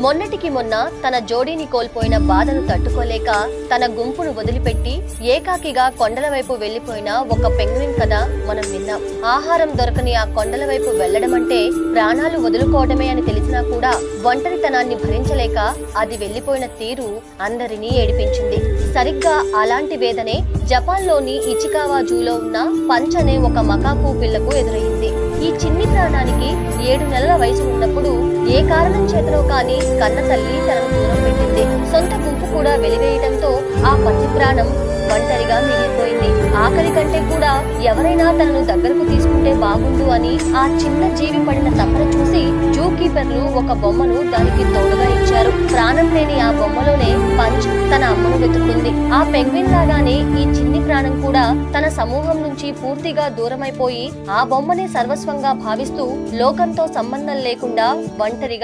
మొన్నటికి మొన్న తన జోడీని కోల్పోయిన బాధను తట్టుకోలేక తన గుంపును వదిలిపెట్టి ఏకాకిగా కొండల వైపు వెళ్లిపోయిన ఒక పెంగ్విన్ కథ మనం విన్నాం. ఆహారం దొరకని ఆ కొండల వైపు వెళ్లడం అంటే ప్రాణాలు వదులుకోవడమే అని తెలిసినా కూడా ఒంటరితనాన్ని భరించలేక అది వెళ్లిపోయిన తీరు అందరినీ ఏడిపించింది. సరిగ్గా అలాంటి వేదనే జపాన్ లోని ఇచికావా జూలో ఉన్న పంచ్ అనే ఒక మకాకు పిల్లకు ఎదురయ్యింది. ఈ చిన్ని ప్రాణానికి 7 నెలల వయసు ఉన్నప్పుడు ఏ కారణం చేతనో కానీ కన్న తల్లి తనను దూరం పెట్టింది. సొంత గుంపు కూడా వెలివేయడంతో ఆ పసి ప్రాణం ఒంటరిగా మిగిలిపోయింది. ఆకలి కంటే కూడా ఎవరైనా తనను దగ్గరకు తీసుకుంటే బాగుండు అని ఆ చిన్న జీవి పడిన తపన చూసి జూ కీపర్లు ఒక బొమ్మను దానికి తోడుగా ఇచ్చారు. ప్రాణం లేని ఆ బొమ్మలోనే పంచ్ తన అమ్మను వెతుక్కుంది. ఆ పెంగ్విన్ లాగానే ఈ చిన్ని ప్రాణం కూడా తన సమూహం నుంచి పూర్తిగా దూరమైపోయి ఆ బొమ్మనే సర్వస్వంగా భావిస్తూ లోకంతో సంబంధం లేకుండా ఒంటరిగా